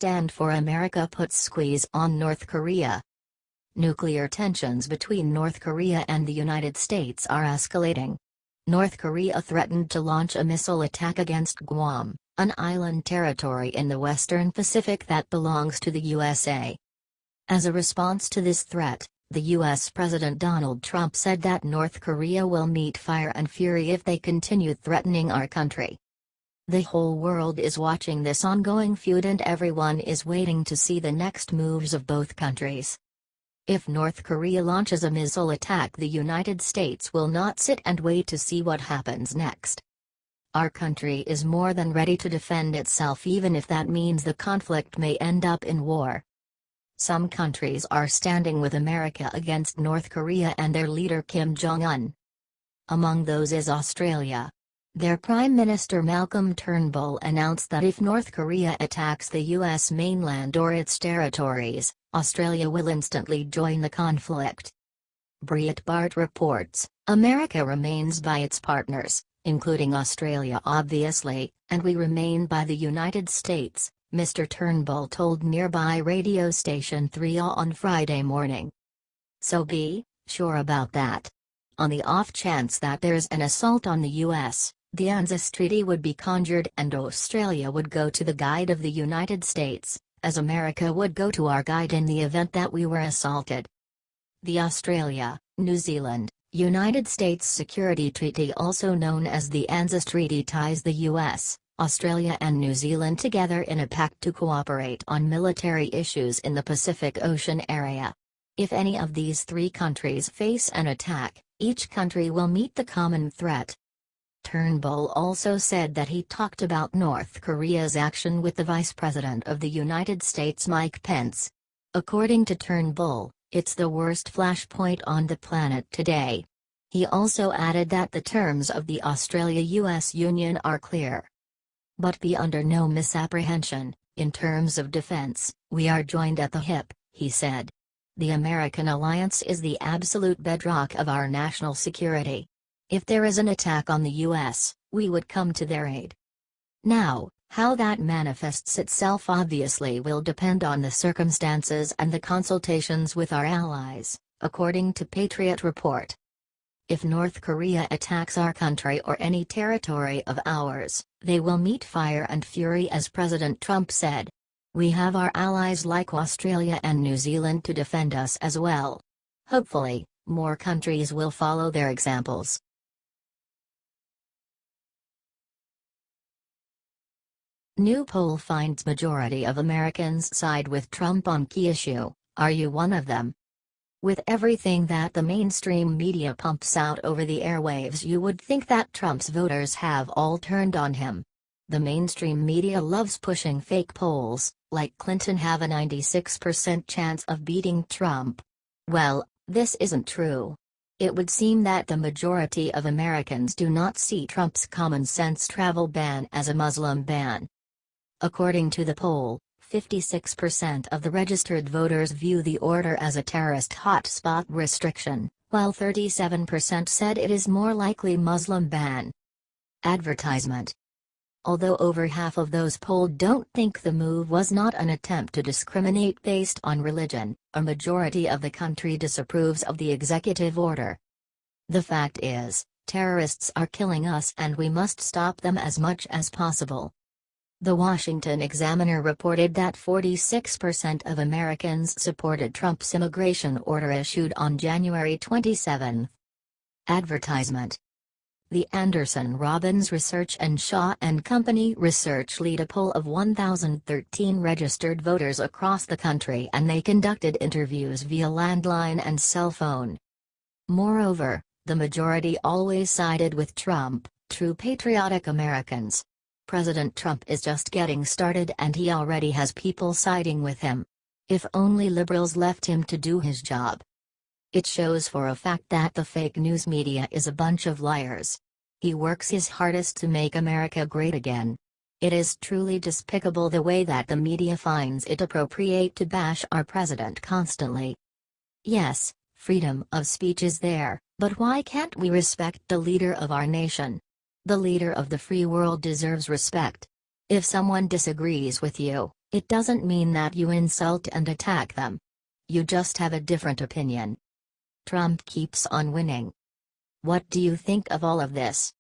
stand for America puts squeeze on North Korea. Nuclear tensions between North Korea and the United States are escalating. North Korea threatened to launch a missile attack against Guam, an island territory in the Western Pacific that belongs to the USA. As a response to this threat, the U.S. President Donald Trump said that North Korea will meet fire and fury if they continue threatening our country. The whole world is watching this ongoing feud and everyone is waiting to see the next moves of both countries. If North Korea launches a missile attack, the United States will not sit and wait to see what happens next. Our country is more than ready to defend itself, even if that means the conflict may end up in war. Some countries are standing with America against North Korea and their leader Kim Jong-un. Among those is Australia. Their Prime Minister Malcolm Turnbull announced that if North Korea attacks the U.S. mainland or its territories, Australia will instantly join the conflict. Breitbart reports, America remains by its partners, including Australia obviously, and we remain by the United States, Mr. Turnbull told nearby radio station 3A on Friday morning. So be sure about that. On the off chance that there's an assault on the U.S., the ANZUS Treaty would be conjured and Australia would go to the guide of the United States, as America would go to our guide in the event that we were assaulted. The Australia, New Zealand, United States Security Treaty, also known as the ANZUS Treaty, ties the U.S., Australia and New Zealand together in a pact to cooperate on military issues in the Pacific Ocean area. If any of these three countries face an attack, each country will meet the common threat. Turnbull also said that he talked about North Korea's action with the Vice President of the United States Mike Pence. According to Turnbull, it's the worst flashpoint on the planet today. He also added that the terms of the Australia-US Union are clear. But be under no misapprehension, in terms of defense, we are joined at the hip, he said. The American alliance is the absolute bedrock of our national security. If there is an attack on the U.S., we would come to their aid. Now, how that manifests itself obviously will depend on the circumstances and the consultations with our allies, according to Patriot Report. If North Korea attacks our country or any territory of ours, they will meet fire and fury, as President Trump said. We have our allies like Australia and New Zealand to defend us as well. Hopefully, more countries will follow their examples. New poll finds majority of Americans side with Trump on key issue. Are you one of them? With everything that the mainstream media pumps out over the airwaves, you would think that Trump's voters have all turned on him. The mainstream media loves pushing fake polls, like Clinton have a 96% chance of beating Trump. Well, this isn't true. It would seem that the majority of Americans do not see Trump's common-sense travel ban as a Muslim ban. According to the poll, 56% of the registered voters view the order as a terrorist hotspot restriction, while 37% said it is more likely Muslim ban. Advertisement. Although over half of those polled don't think the move was not an attempt to discriminate based on religion, a majority of the country disapproves of the executive order. The fact is, terrorists are killing us and we must stop them as much as possible. The Washington Examiner reported that 46% of Americans supported Trump's immigration order issued on January 27. Advertisement. The Anderson Robbins Research and Shaw and Company Research lead a poll of 1,013 registered voters across the country, and they conducted interviews via landline and cell phone. Moreover, the majority always sided with Trump, true patriotic Americans. President Trump is just getting started and he already has people siding with him. If only liberals left him to do his job. It shows for a fact that the fake news media is a bunch of liars. He works his hardest to make America great again. It is truly despicable the way that the media finds it appropriate to bash our president constantly. Yes, freedom of speech is there, but why can't we respect the leader of our nation? The leader of the free world deserves respect. If someone disagrees with you, It doesn't mean that you insult and attack them. You just have a different opinion. Trump keeps on winning. What do you think of all of this?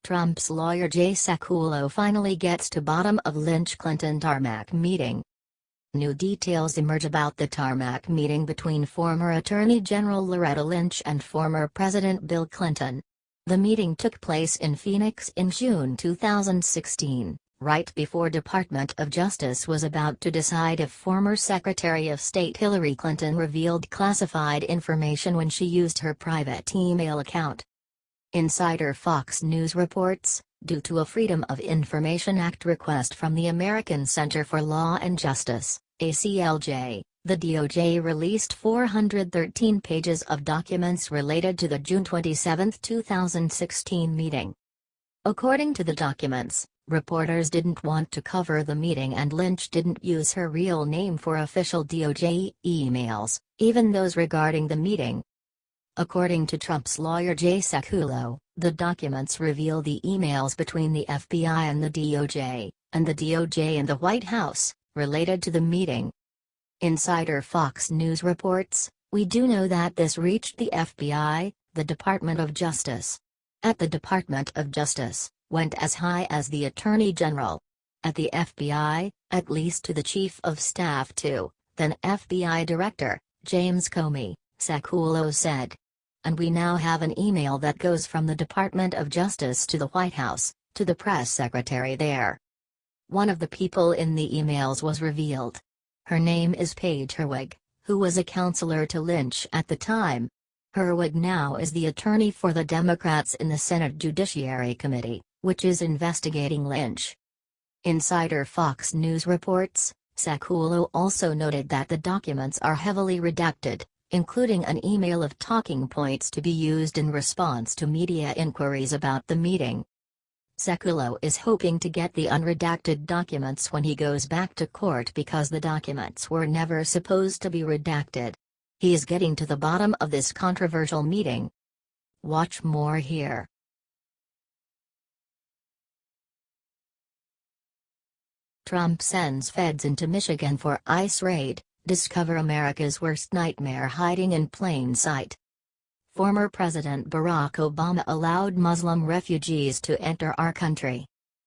Trump's lawyer Jay Sekulow finally gets to bottom of Lynch-Clinton tarmac meeting. New details emerge about the tarmac meeting between former Attorney General Loretta Lynch and former President Bill Clinton. The meeting took place in Phoenix in June 2016, right before Department of Justice was about to decide if former Secretary of State Hillary Clinton revealed classified information when she used her private email account. Insider Fox News reports, due to a Freedom of Information Act request from the American Center for Law and Justice, ACLJ, the DOJ released 413 pages of documents related to the June 27, 2016 meeting. According to the documents, reporters didn't want to cover the meeting and Lynch didn't use her real name for official DOJ emails, even those regarding the meeting. According to Trump's lawyer Jay Sekulow, the documents reveal the emails between the FBI and the DOJ, and the DOJ and the White House, related to the meeting. Insider Fox News reports, "We do know that this reached the FBI, the Department of Justice. At the Department of Justice, went as high as the Attorney General. At the FBI, at least to the Chief of Staff too, then FBI Director, James Comey," Sekulow said. "And we now have an email that goes from the Department of Justice to the White House, to the press secretary there." One of the people in the emails was revealed. Her name is Paige Herwig, who was a counselor to Lynch at the time. Herwig now is the attorney for the Democrats in the Senate Judiciary Committee, which is investigating Lynch. Insider Fox News reports, Sekulow also noted that the documents are heavily redacted, including an email of talking points to be used in response to media inquiries about the meeting. Sekulow is hoping to get the unredacted documents when he goes back to court because the documents were never supposed to be redacted. He is getting to the bottom of this controversial meeting. Watch more here. Trump sends feds into Michigan for ICE raid. Discover America's worst nightmare hiding in plain sight. Former President Barack Obama allowed Muslim refugees to enter our country.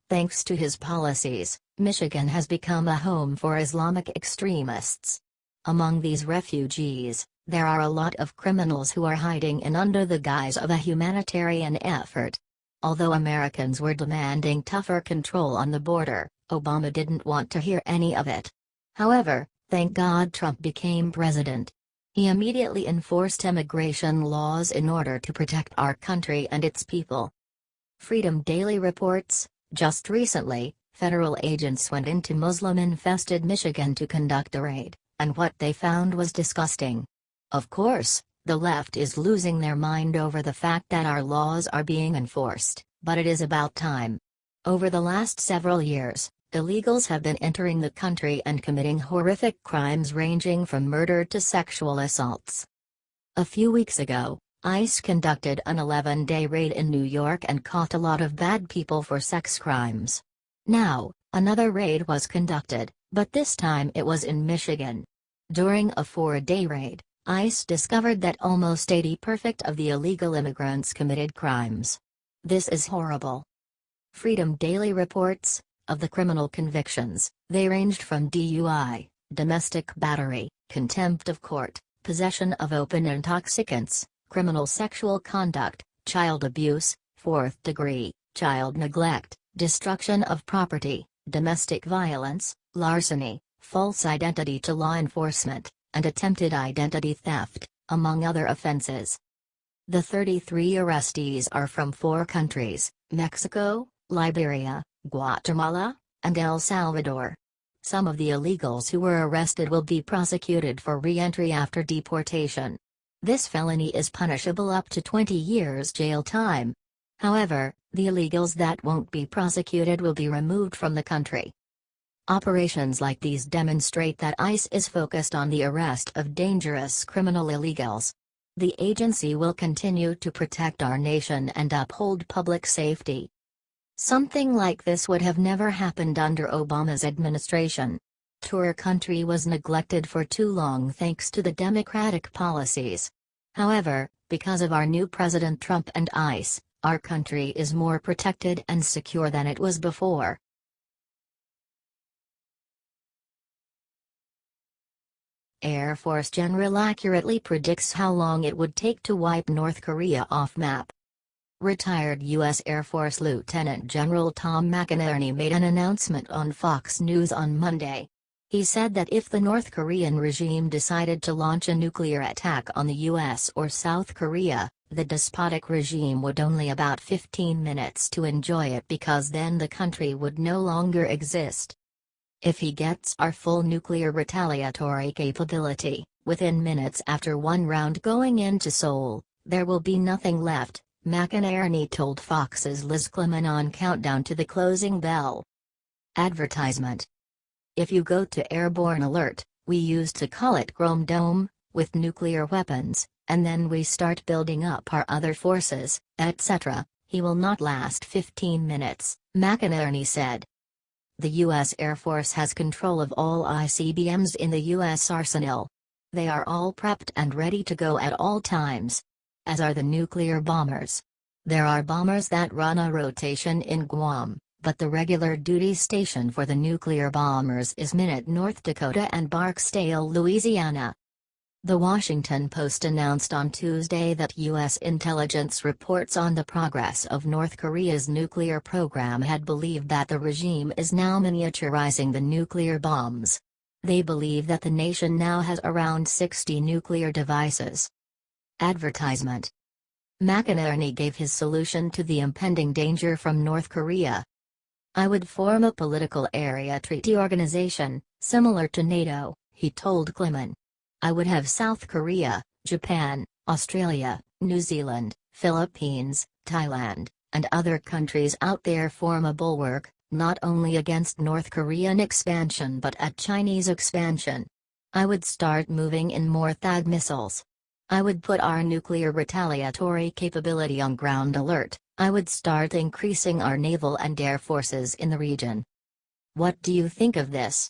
Thanks to his policies, Michigan has become a home for Islamic extremists. Among these refugees, there are a lot of criminals who are hiding in under the guise of a humanitarian effort. Although Americans were demanding tougher control on the border, Obama didn't want to hear any of it. However, thank God Trump became president. He immediately enforced immigration laws in order to protect our country and its people. Freedom Daily reports, just recently, federal agents went into Muslim-infested Michigan to conduct a raid, and what they found was disgusting. Of course, the left is losing their mind over the fact that our laws are being enforced, but it is about time. Over the last several years, illegals have been entering the country and committing horrific crimes ranging from murder to sexual assaults. A few weeks ago, ICE conducted an 11-day raid in New York and caught a lot of bad people for sex crimes. Now, another raid was conducted, but this time it was in Michigan. During a 4-day raid, ICE discovered that almost 80% of the illegal immigrants committed crimes. This is horrible. Freedom Daily reports, of the criminal convictions, they ranged from DUI, domestic battery, contempt of court, possession of open intoxicants, criminal sexual conduct, child abuse, 4th degree, child neglect, destruction of property, domestic violence, larceny, false identity to law enforcement, and attempted identity theft, among other offenses. The 33 arrestees are from 4 countries, Mexico, Liberia, Guatemala, and El Salvador. Some of the illegals who were arrested will be prosecuted for re-entry after deportation. This felony is punishable up to 20 years jail time. However, the illegals that won't be prosecuted will be removed from the country. Operations like these demonstrate that ICE is focused on the arrest of dangerous criminal illegals. The agency will continue to protect our nation and uphold public safety. Something like this would have never happened under Obama's administration. Our country was neglected for too long thanks to the Democratic policies. However, because of our new President Trump and ICE, our country is more protected and secure than it was before. Air Force General accurately predicts how long it would take to wipe North Korea off map. Retired U.S. Air Force Lieutenant General Tom McInerney made an announcement on Fox News on Monday. He said that if the North Korean regime decided to launch a nuclear attack on the U.S. or South Korea, the despotic regime would only about 15 minutes to enjoy it because then the country would no longer exist. If he gets our full nuclear retaliatory capability, within minutes after one round going into Seoul, there will be nothing left, McInerney told Fox's Liz Clement on Countdown to the Closing Bell. Advertisement. If you go to Airborne Alert, we used to call it Chrome Dome, with nuclear weapons, and then we start building up our other forces, etc., he will not last 15 minutes, McInerney said. The U.S. Air Force has control of all ICBMs in the U.S. arsenal. They are all prepped and ready to go at all times. As are the nuclear bombers. There are bombers that run a rotation in Guam, but the regular duty station for the nuclear bombers is Minot, North Dakota and Barksdale, Louisiana. The Washington Post announced on Tuesday that U.S. intelligence reports on the progress of North Korea's nuclear program had believed that the regime is now miniaturizing the nuclear bombs. They believe that the nation now has around 60 nuclear devices. Advertisement. McInerney gave his solution to the impending danger from North Korea. I would form a political area treaty organization, similar to NATO, he told Clement. I would have South Korea, Japan, Australia, New Zealand, Philippines, Thailand, and other countries out there form a bulwark, not only against North Korean expansion but at Chinese expansion. I would start moving in more THAAD missiles. I would put our nuclear retaliatory capability on ground alert. I would start increasing our naval and air forces in the region. What do you think of this?